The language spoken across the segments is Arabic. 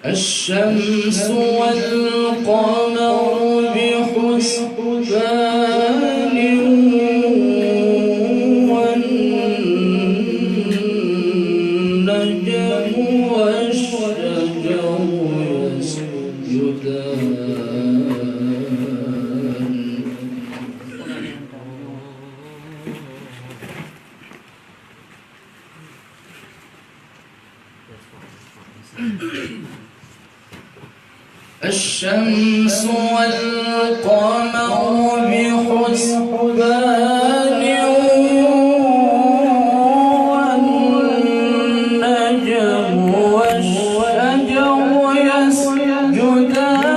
الشمس والقمر بحسبان والنجم والشجر يسجدان الشمس والقمر بحسبان والنجم والشجر يسجدان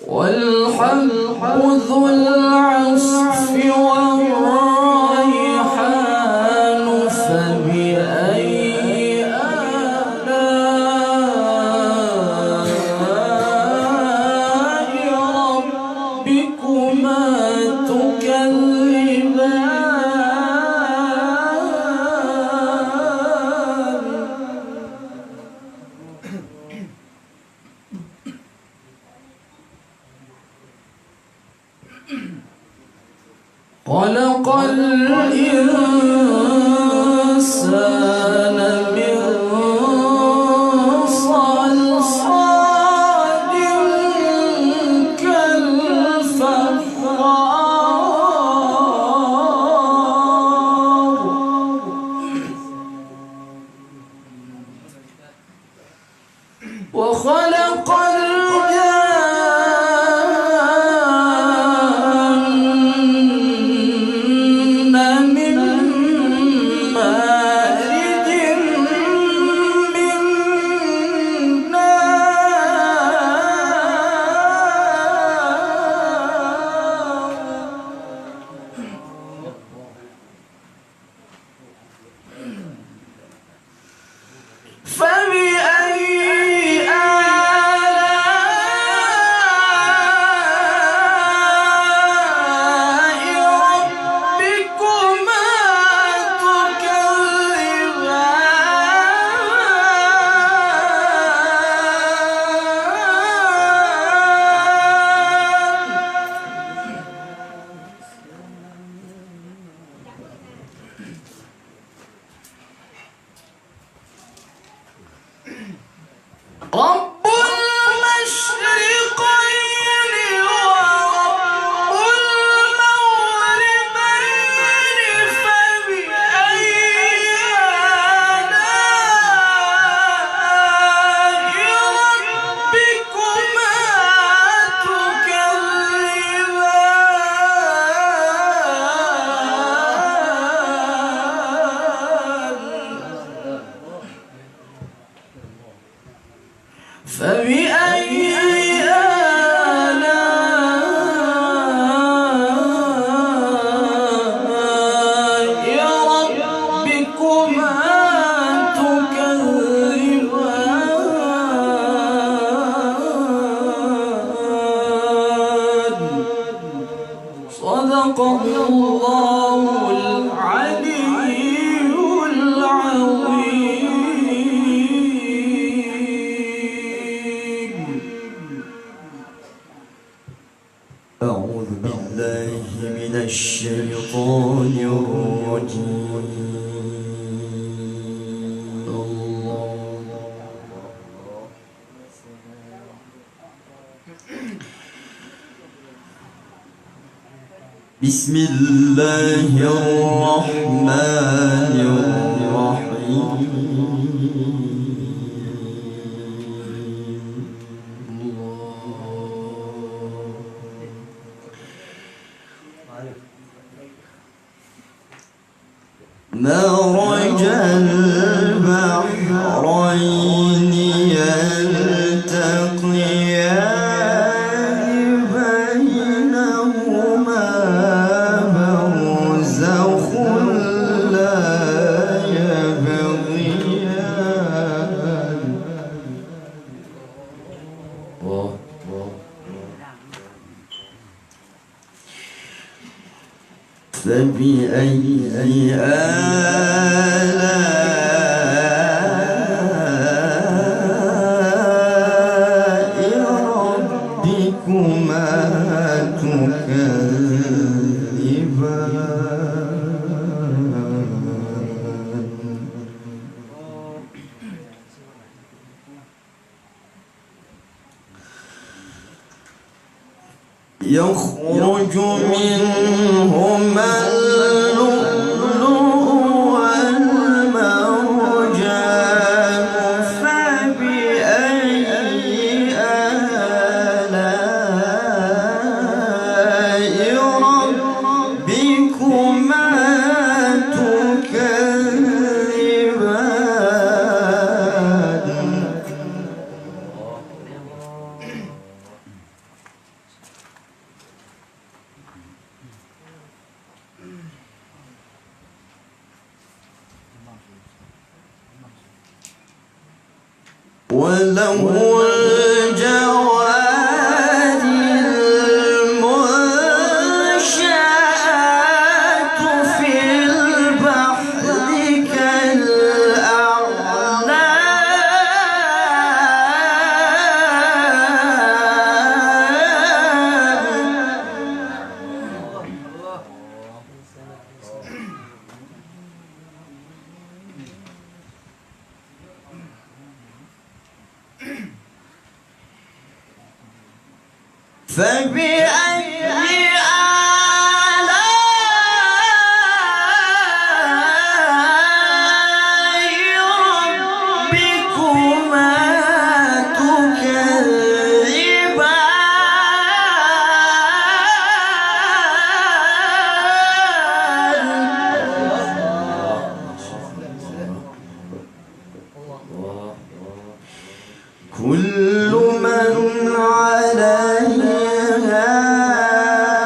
والحب ذو العصف والريحان فبأي آلاء ربكما خلق الإنسان من صلصال كالفخار وخلق رب المشرقين ورب المغربين فبأي آلاء ربكما تكذبان فبأي آلاء ربكما تكذبان صدق الله العلي العظيم. أعوذ بالله من الشيطان الرجيم. بسم الله الرحمن الرحيم. مرج البحرين يلتقيان بينهما برزخ لا يبغيان فبأي آلاء ربكما تكذبان يخرج منهما اللؤلؤ والمرجان فبأي آلاء ربكما تكذبان وله الجوار المنشآت في البحر فبأي آلاء ربكما تكذبان كل من عليها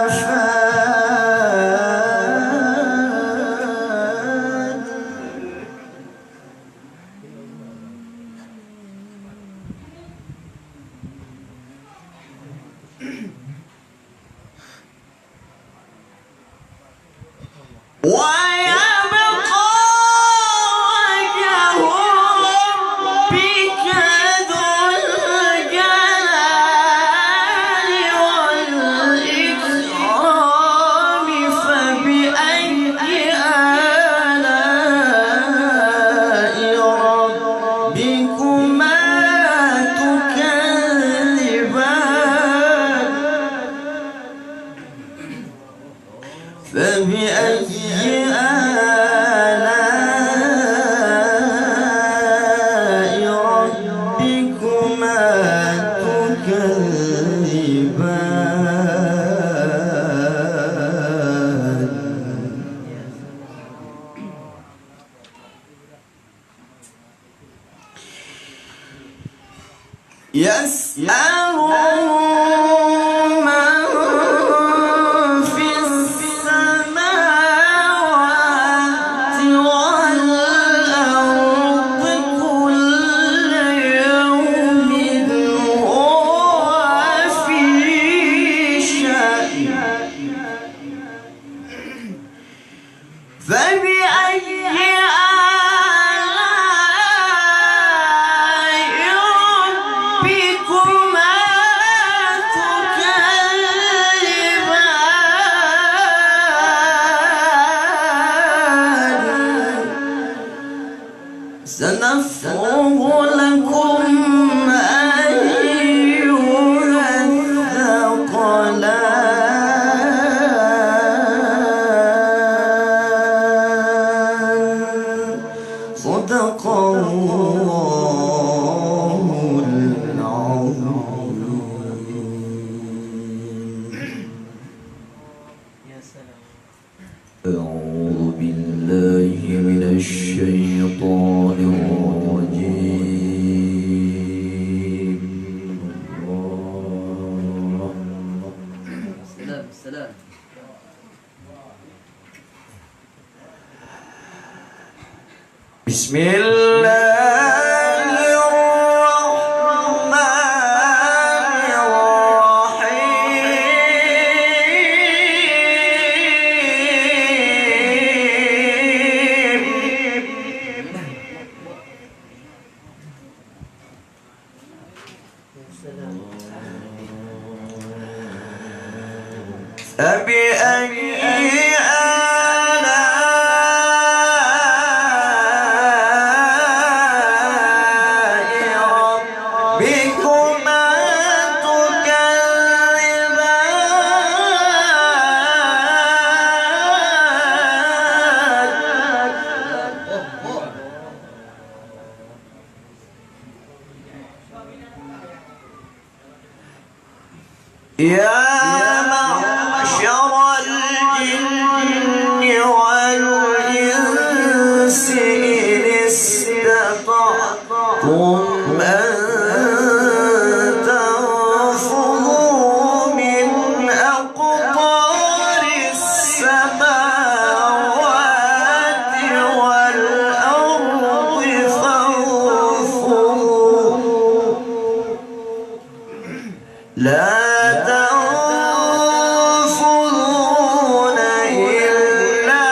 فان ويبقى وجه ربك ذو الجلال والإكرام فبأي آلاء ربكما تكذبان فبأي آلاء ربكما تكذبان يسأله من في السماوات والأرض كل يوم هو في شأن فبأي آلاء ربكما تكذبان سنفرغ لكم أيها الثقلان صدق الله العظيم أعوذ بالله من الشيطان الرجيم السلام بسم الله الرحمن الرحيم فبأي آلاء ربكما تكذبان يا معشر الجن والإنس إن استطعتم أن تنفذوا من أقطار السماوات والأرض فانفذوا لا تنفذون إلا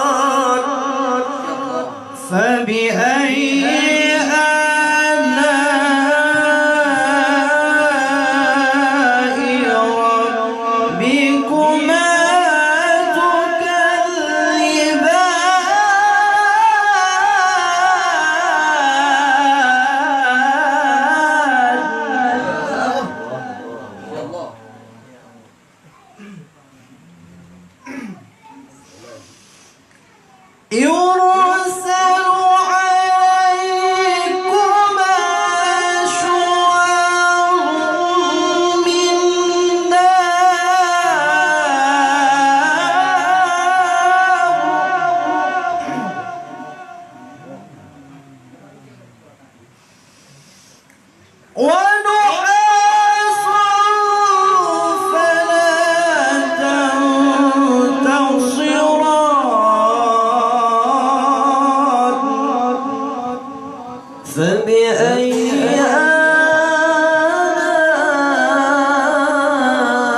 بسلطان فبأي آلاء ربكما يرسل عليكما شواظ من نار ونحاس فلا تنتصران فبأي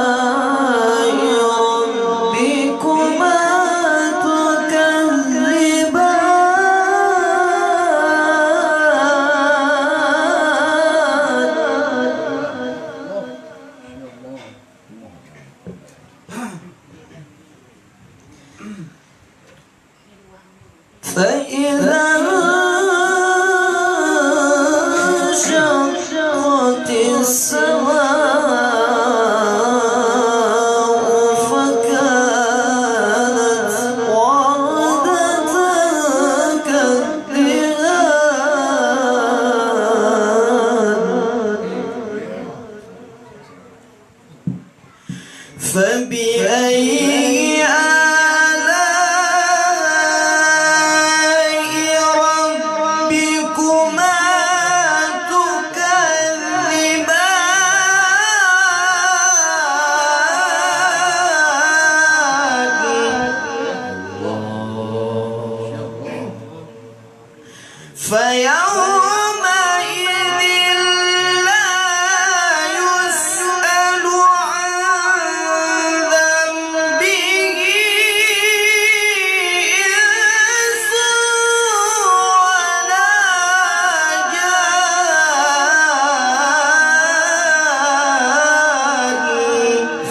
آلاء ربكما تكذبان فإذا انشقت السماء فكانت وردة كالدهان فبأي آلاء ربكما تكذبان فيومئذ لا يسأل عن ذنبه إنس ولا جان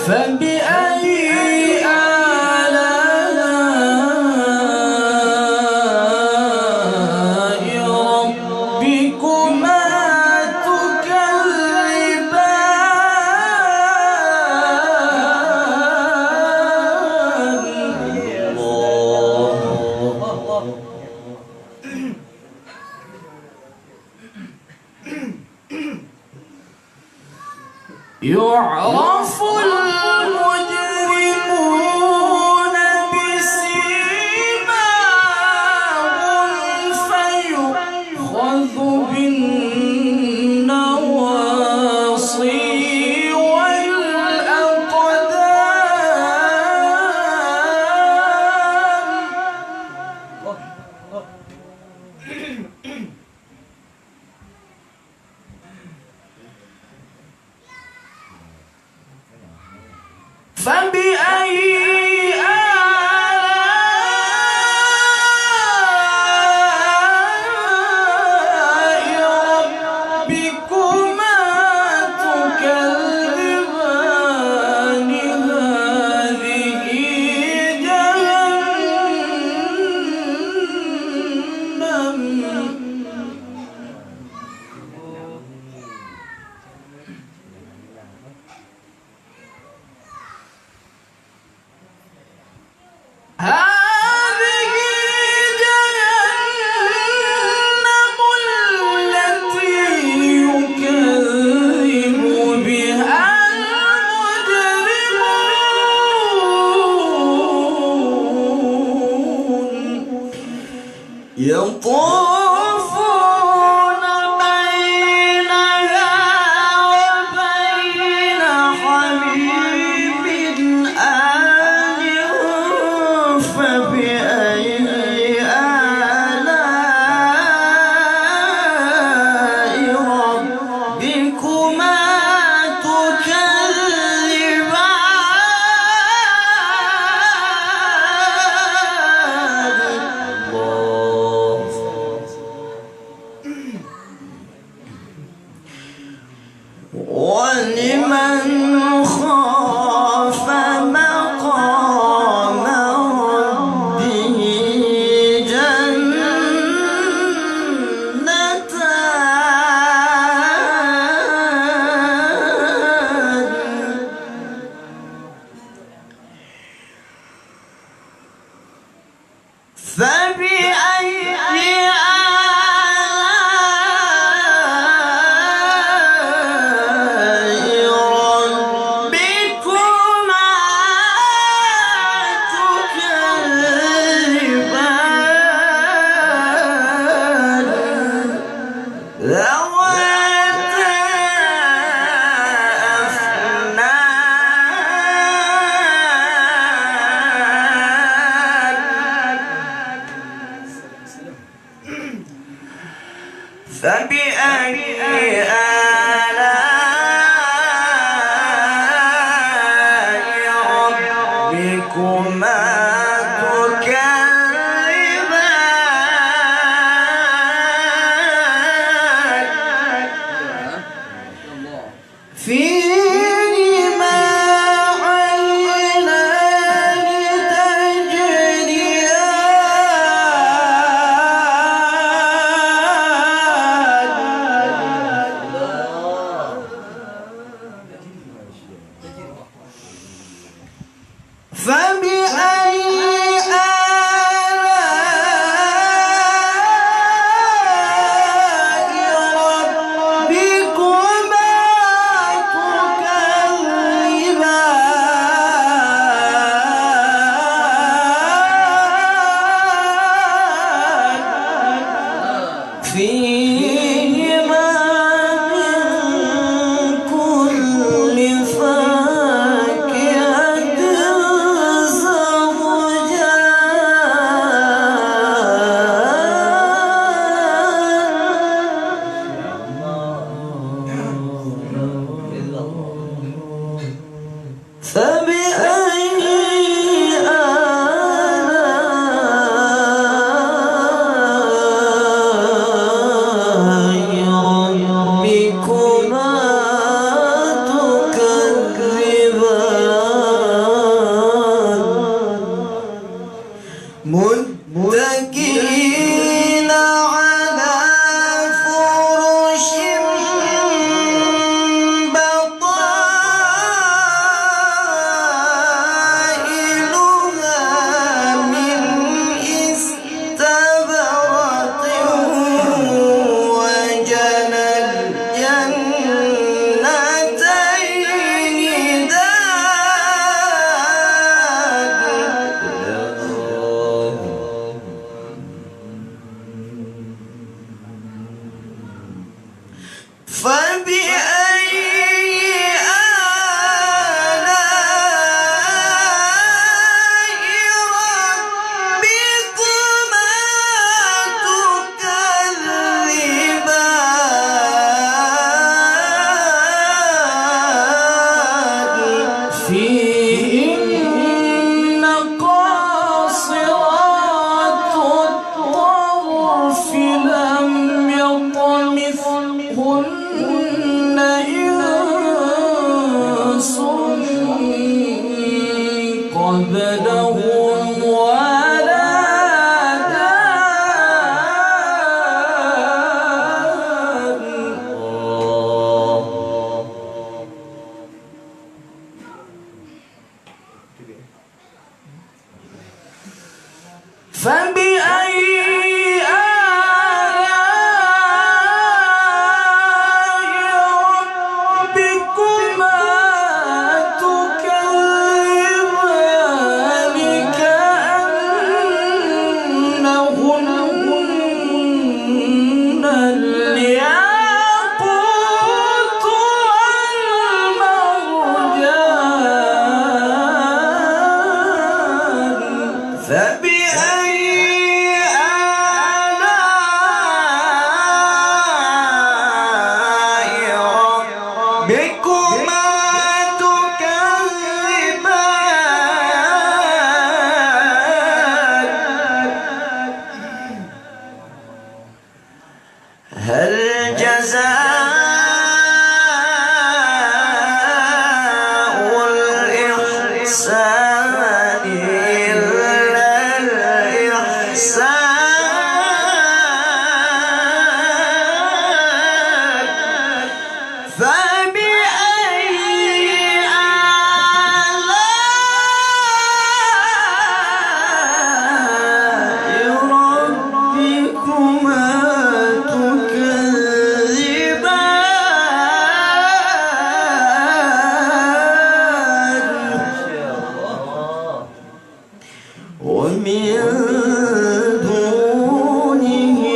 فبأي آلاء ربكما تكذبان يعرف المجرمون بسيماهم فيؤخذ بالنواصي والأقدام فبأي آلاء ربكما تكذبان هذه جهنم هذه جهنم التي يكذب بها المجرمون يطوفون بينها وبين حميم آن فبأي آلاء فبأي آلاء ربكما تكذبان ذواتا أفنان فبأي آلاء ربكما تكذبان فيهما عينان تجريان فبأي فيهما من كل فاكهة زوجان فبأي ربكما تكذبان متكئين على فرش بطائنها من استبرق وجنى الجنتين دان فبأي آلاء ربكما تكذبان فيهن قاصرات الطرف لم يطمثهن إنس قبلهم ولا جان فبأي ربكما تكذبان كأنهن الياقوت والمرجان فبأي آلاء ربكما تكذبان هل جزاء الإحسان إلا الإحسان دونهما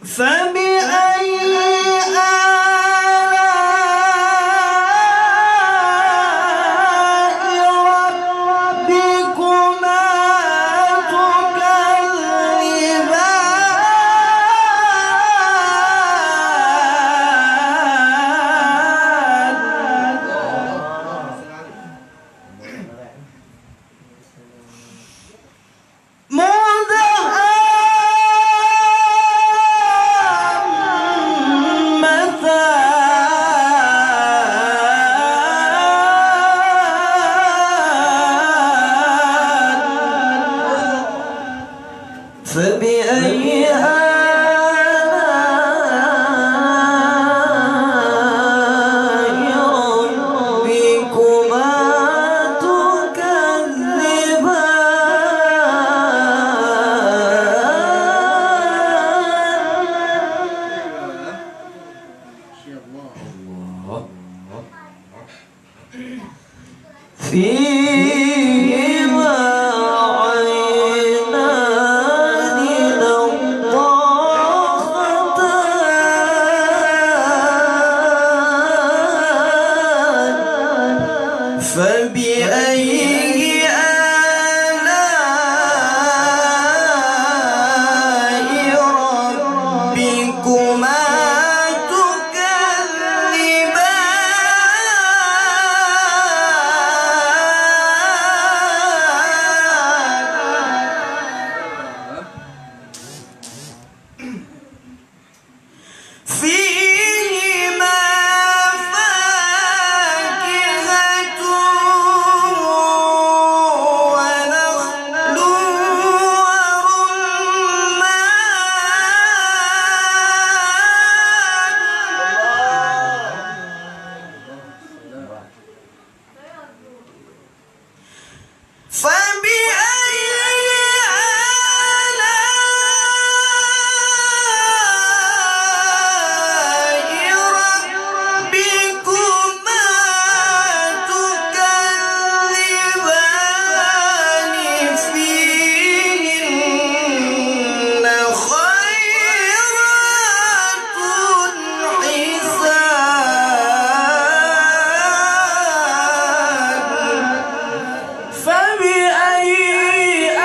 فبأي آلاء ربكما فبأي آلاء ربكما تكذبان فيهما عينان نضاختان فبأي آلاء ربكما فيهما فاكهة ونخل ورمان فبأي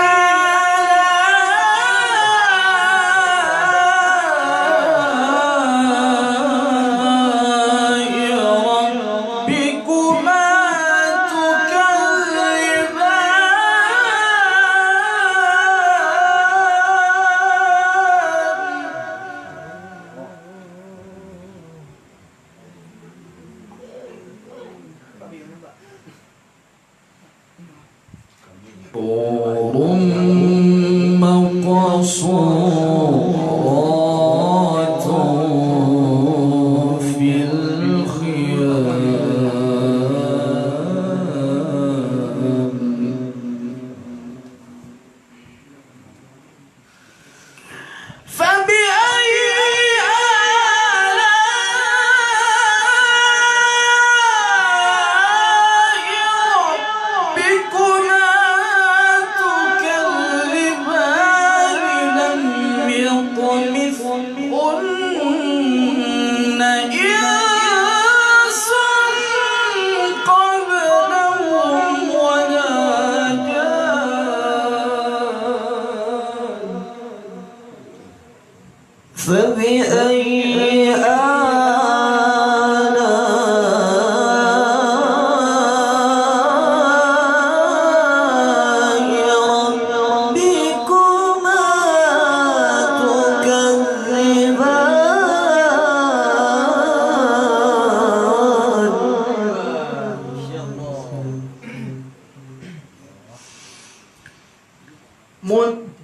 حور مقصورات في الخيام فبأي فبأي آلاء ربكما تكذبان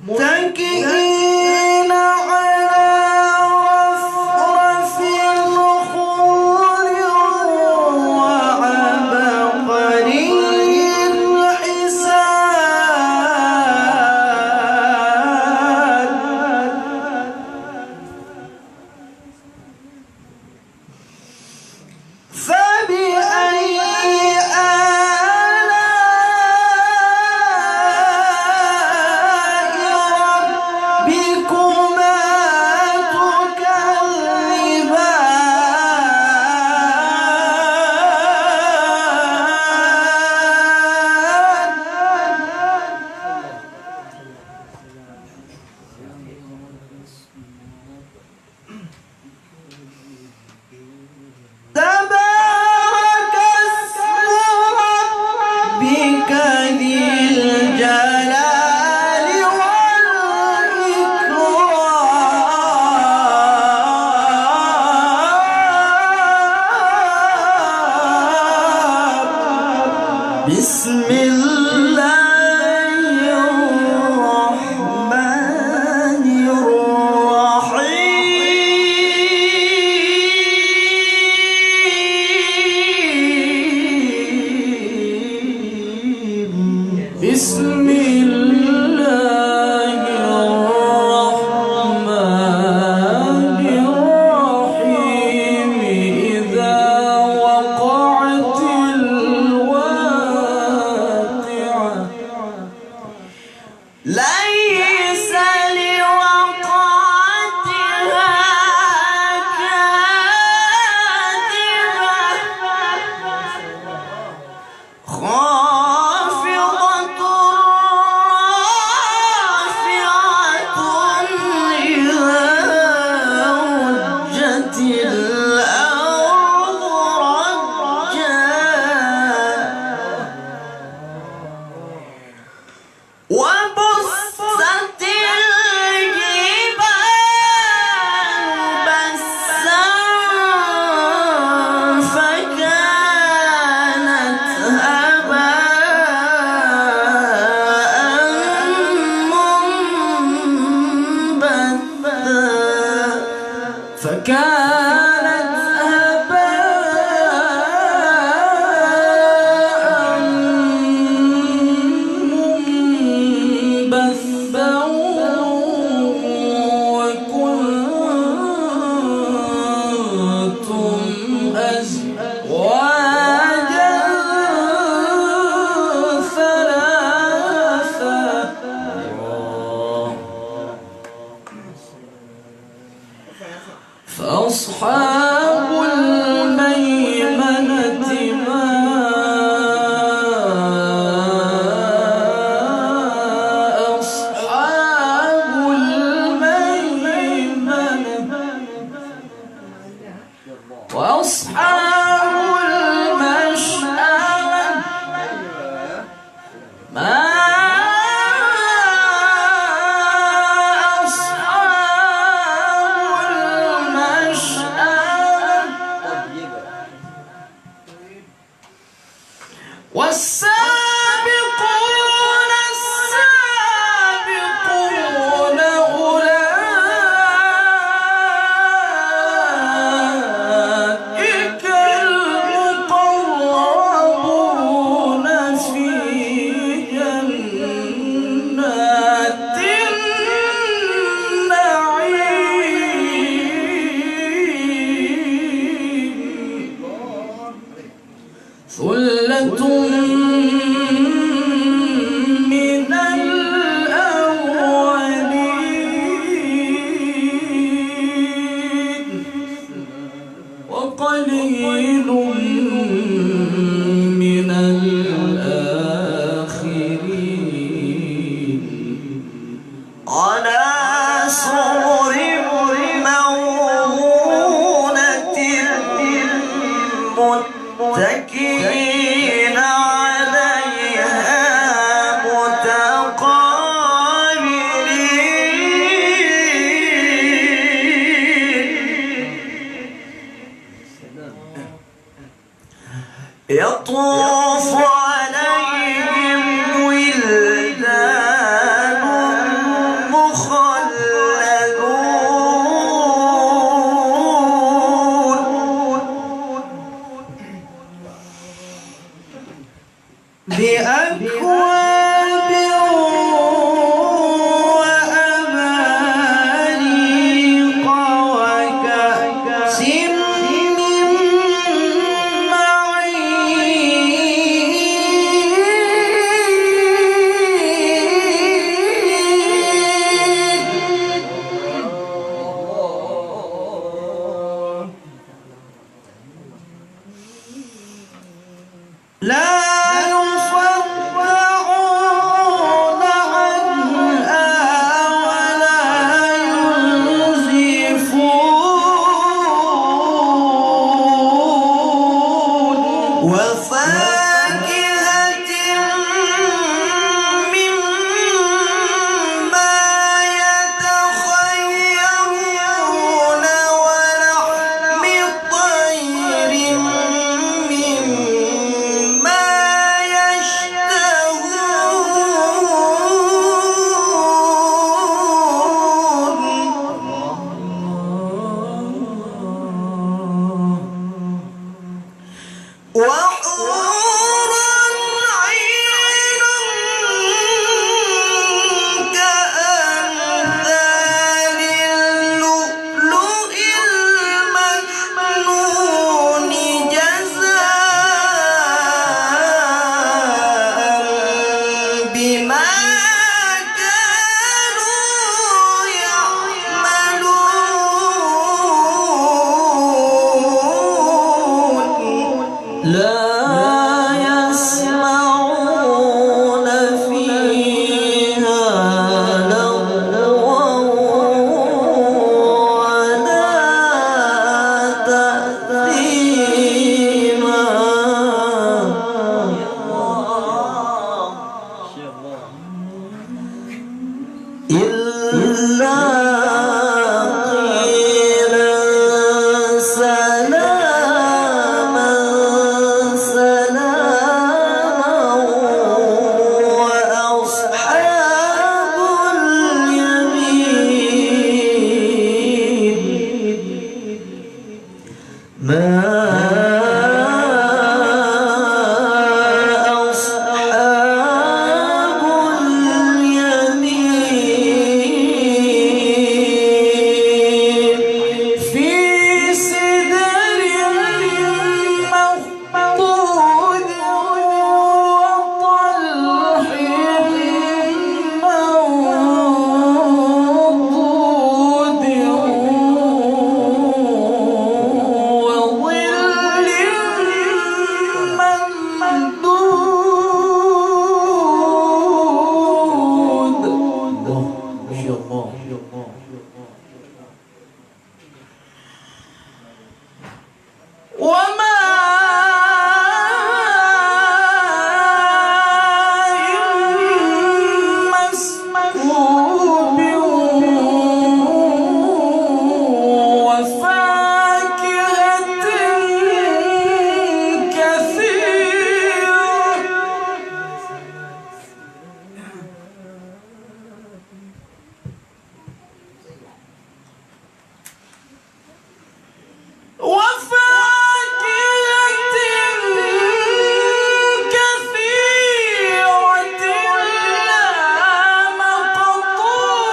متكئين وعبقري الحساب بسم الله الرحمن الرحيم بسم الله الرحمن الرحيم إذا وقعت الواقعة ليس لوقعتها كاذبة خافضة رافعة إذا رجت الأرض رجا وبست الجبال بسا فكانت هباء منبثا وكنتم أزواجا ثلاثا فأصحاب الميمنة ما أصحاب الميمنة وأصحاب المشأمة ما والسابقون السابقون أولئك المقربون في جنات النعيم ثلة من الأولين وقليل من الآخرين على سرر موضونة متكئين عليها متقابلين يطوف عليهم ولدان مخلدون بأكواب وأباريق وكأس من معين إلا قيلا سلاما سلاما وأصحاب اليمين ما أصحاب اليمين في سدر مخضود وطلح منضود وظل ممدود. ما شاء الله. وماء مسكوب وفاكهة كثيرة لا مقطوعة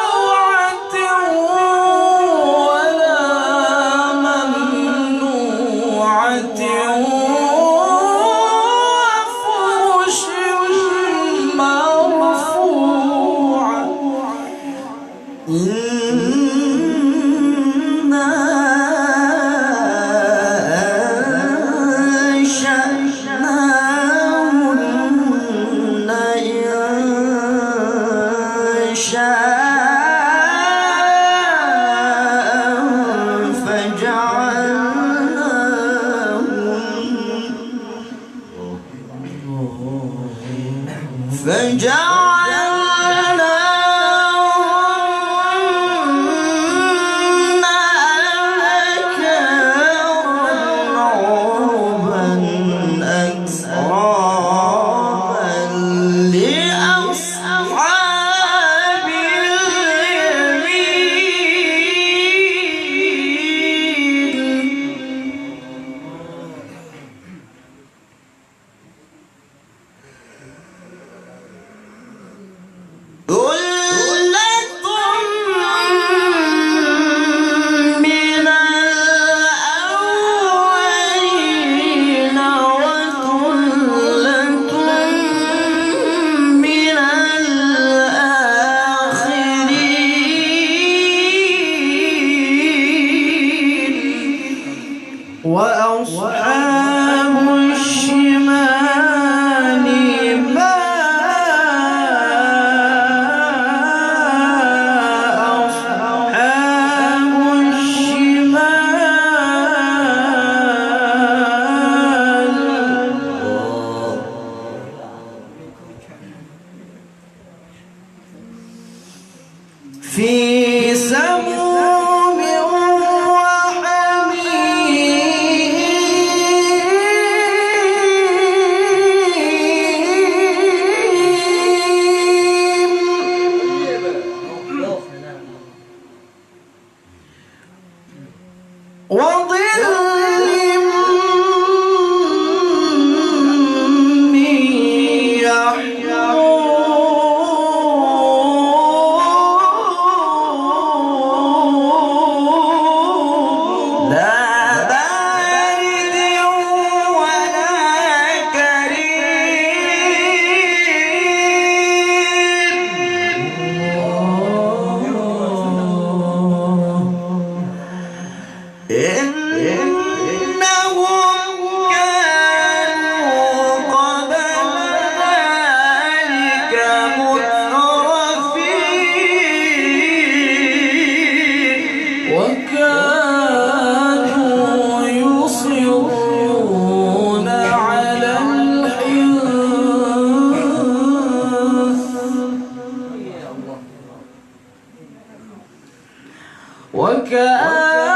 ولا ممنوعة وفرش مرفوعة إنا أنشأناهن إنشاء فجعلناهن أبكارا عربا أترابا لأصحاب اليمين ثلة من الأولين وثلة من الآخرين وأصحاب الشمال ما أصحاب الشمال في سموم وحميم وظل من يحموم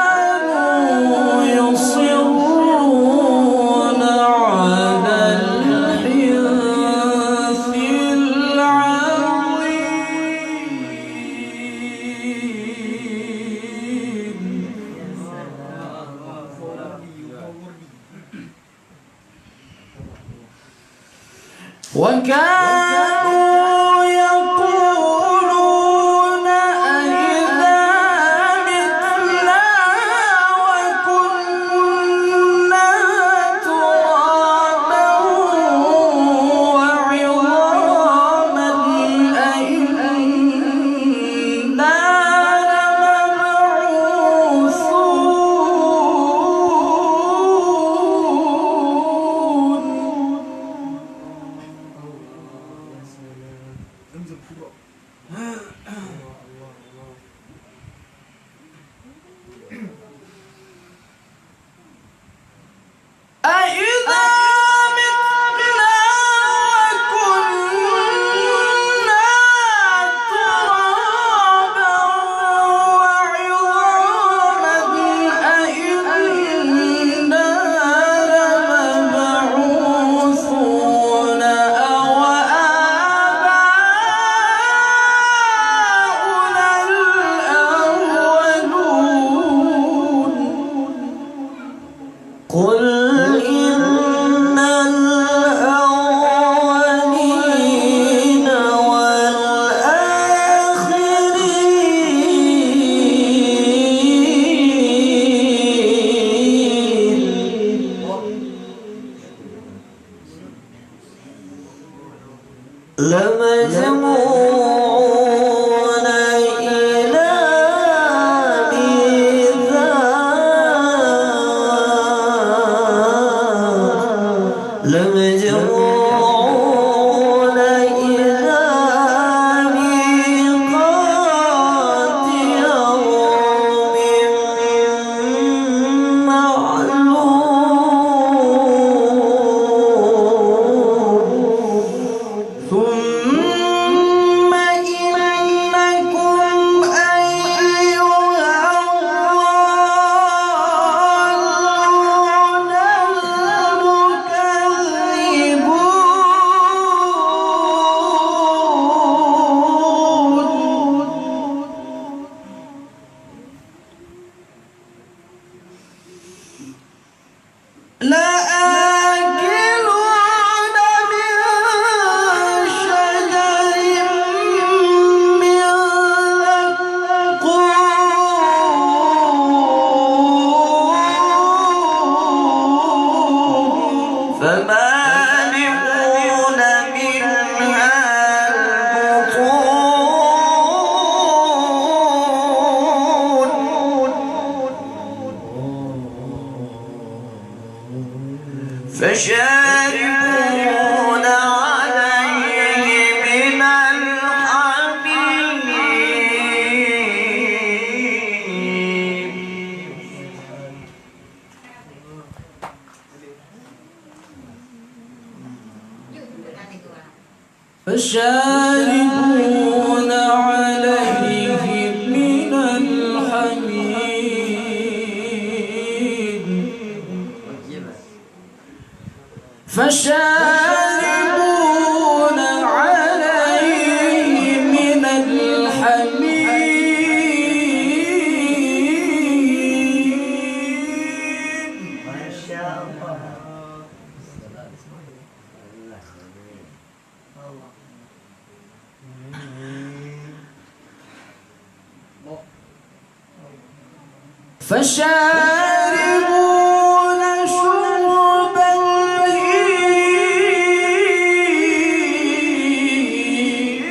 وكانوا يصرون على الحنث العظيم وكانوا يقولون أئذا متنا وكنا ترابا وعظاما أئنا أإذا متنا وكنا ترابا وعظاما أإنا لمبعوثون أو آباؤنا الأولون قل إن الأولين والآخرين لمجموعون إلى لمجموعون إلى ميقات يوم معلوم ثم إنكم أيها الضالون لآكلون من شجر من زقوم فمالئون منها البطون فشاربون عليه من الحميم فشاربون عليه من الحميم فشاربون عليه من الحميم ما شاء الله فشاربون شرب الهيم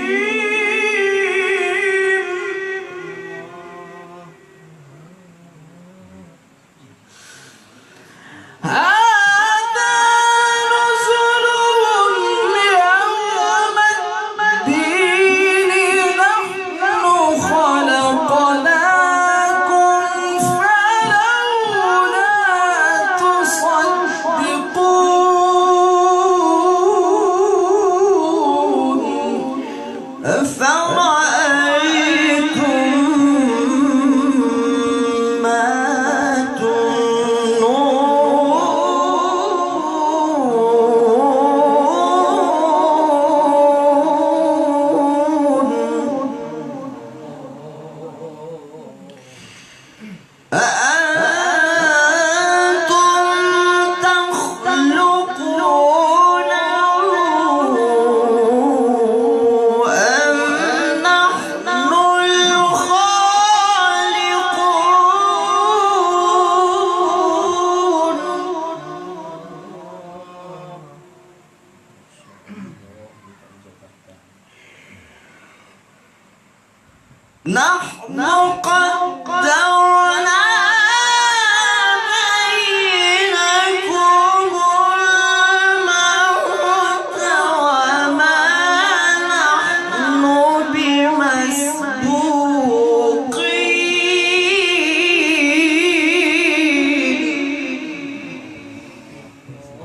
هذا نزلهم يوم الدين نحن خلقناكم فلولا نحن قدرنا بينكم الموت وما نحن بمسبوقين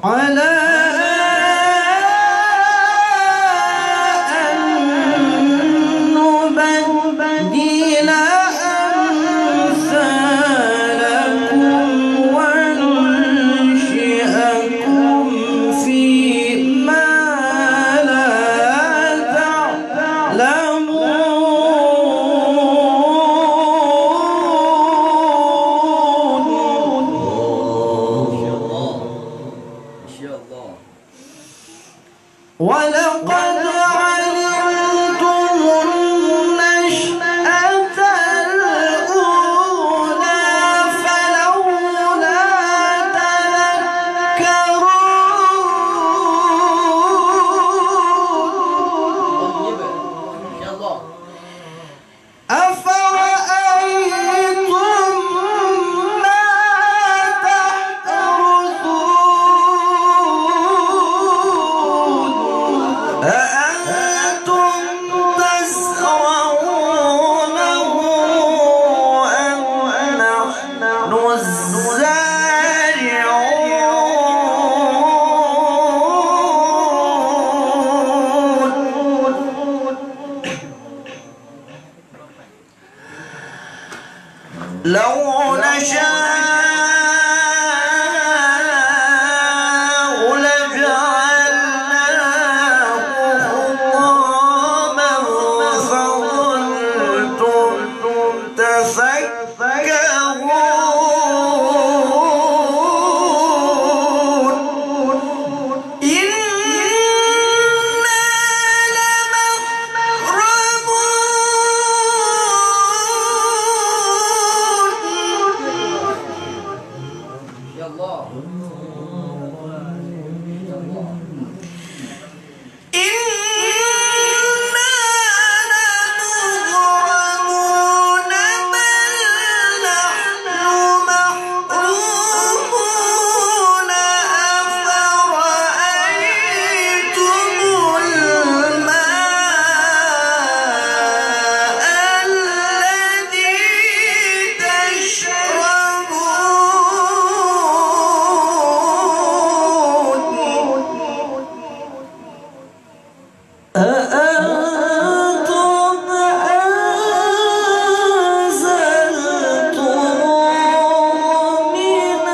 على ولقد علمتم النشأة الأولى فلولا تذكرون أفرأيتم ما تحرثون أأنتم تزرعونه أم نحن الزارعون لو نشاء لجعلناه حطاما فظلتم تفكهون إنا لمغرمون بل نحن محرومون أفرأيتم الماء الذي تشربون أأنتم أنزلتموه من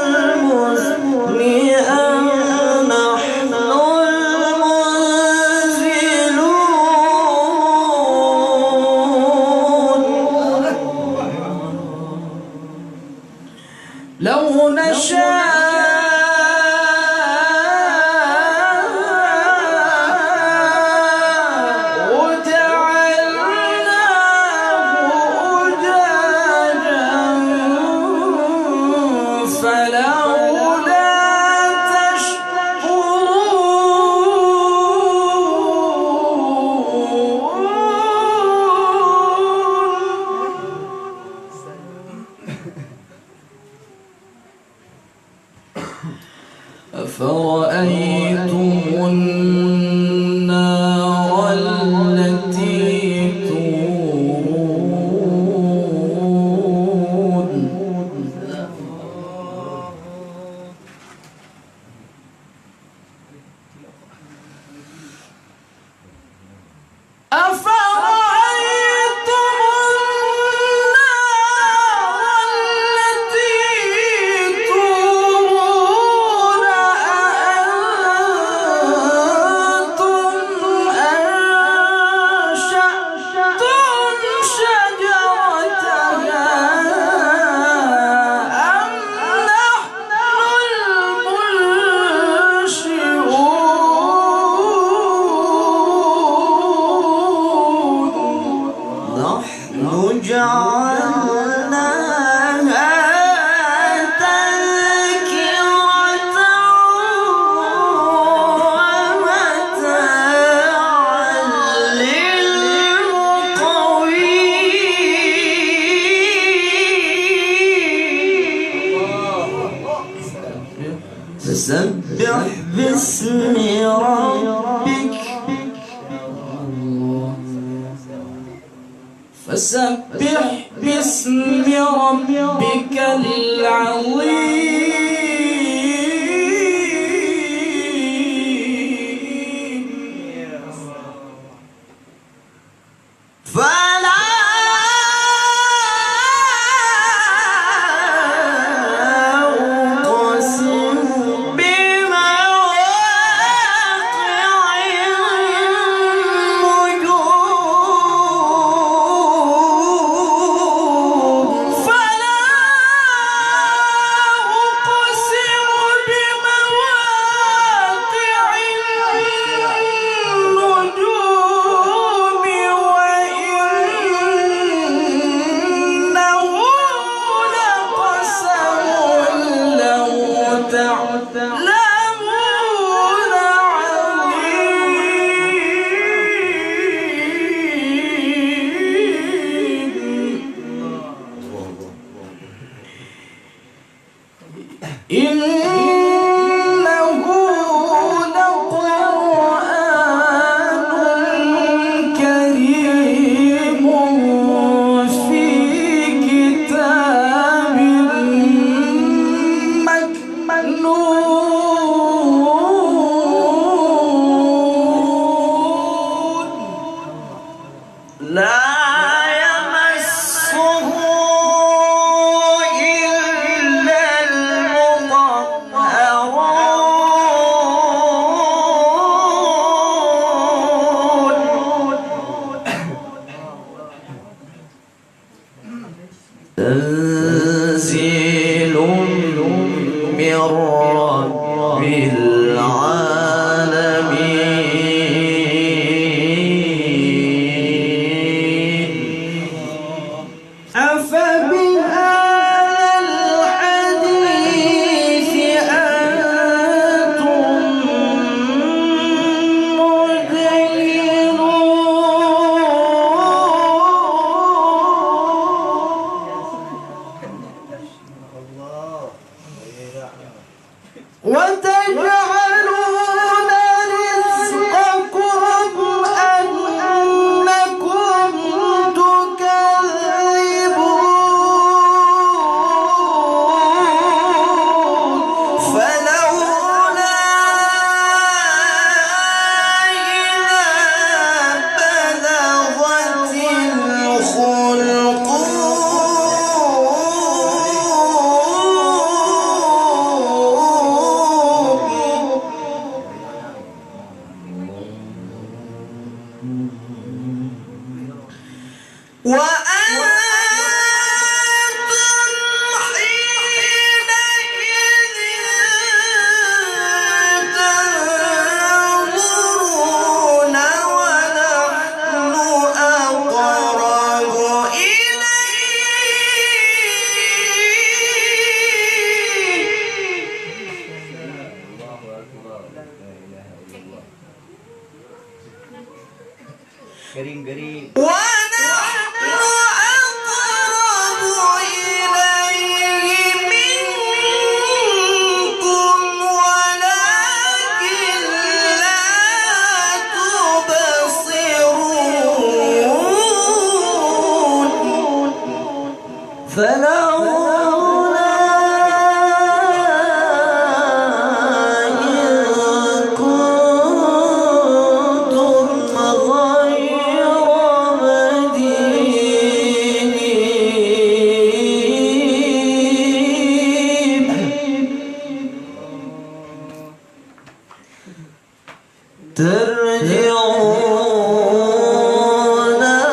المزن أم نحن المنزلون لو نشاء فلولا تشكرون أفرأيتم النار التي تورون أفرأيتم النار التي تورون أأنتم أنشأتم شجرتها أم نحن المنشئون نحن جعلناها تذكرة ومتاعا للمقوين باسم ربك فسبح باسم ربك العظيم فلا أقسم بمواقع النجوم فلا أقسم بمواقع النجوم وإنه لقسم لو تعلمون عظيم إنه لقرآن كريم في كتاب مكنون لا يمسه إلا المطهرون تنزيل من رب العالمين أفبهذا الحديث أنتم مدهنون وتجعلون رزقكم أنكم تكذبون فلولا إذا بلغت وأنتم حينئذ تنظرون ونحن أقرب إليه ونحن أقرب إليه منكم ولكن لا تبصرون فلولا إن كنتم غير مدينين ترجعونها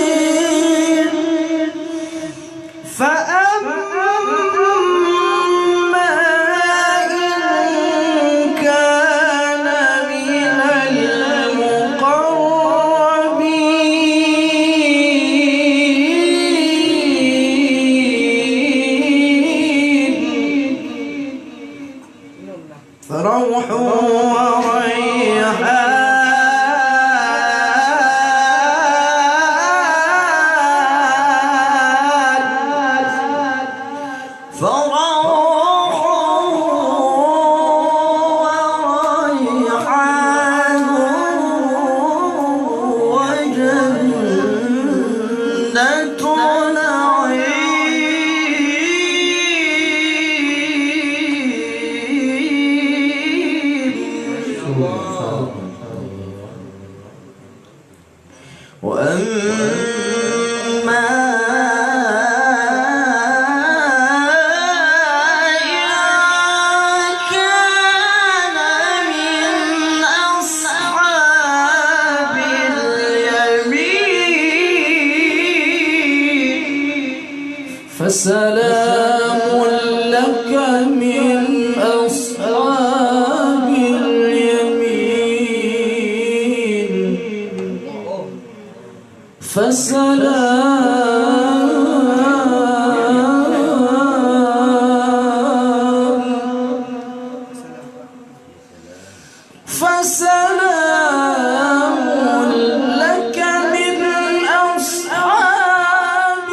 صادقين فأما إن كان من المقربين فروح وريحان فسلام لك من أصحاب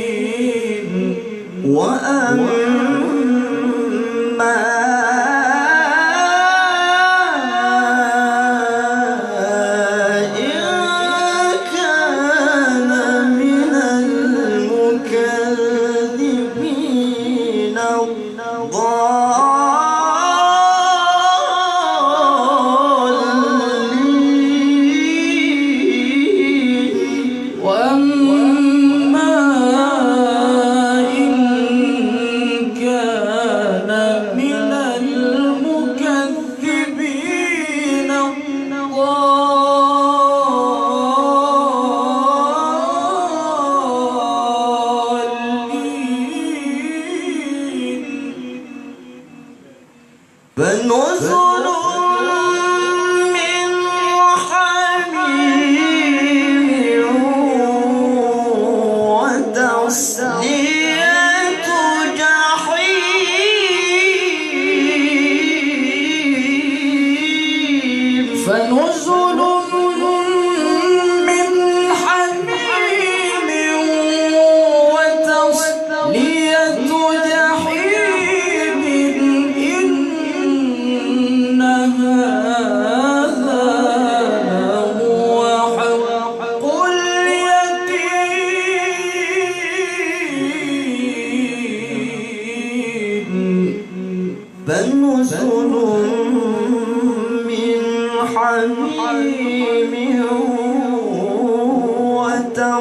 اليمين وأما إن كان من المكذبين الضالين وأما إن كان من المكذبين الضالين فنزل من حميم وتصلية جحيم فنزل من حميم وتصلية جحيم إن هذا هو حق اليقين فنزل من حميم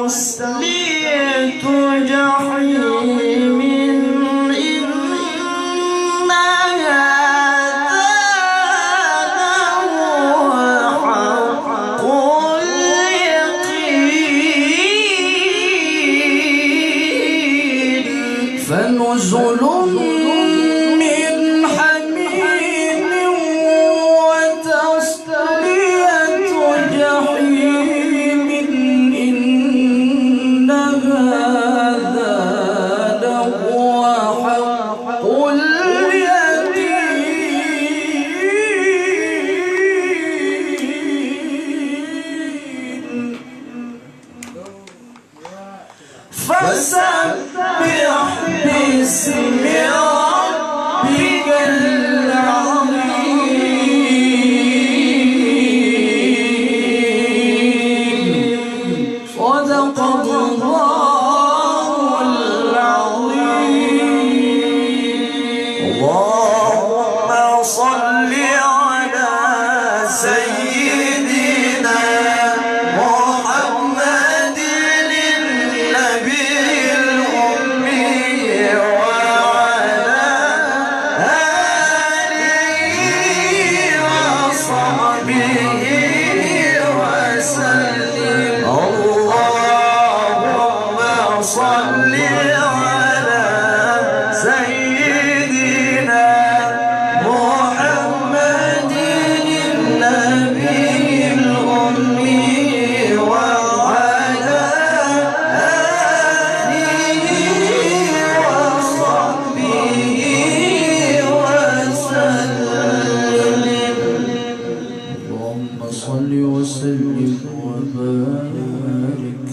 وتصلية جحيم إن هذا لهو حق اليقين فنزل من حميم وتصلية جحيم إن هذا لهو حق اليقين فسبح باسم ربك العظيم صدق الله العظيم اللهم صل على سيدنا محمد النبي الأمي وعلى آله وصحبه وسلم اللهم صل على سيدنا محمد النبي الأمي وعلى آله وصحبه وسلم اللهم صل وسلم وبارك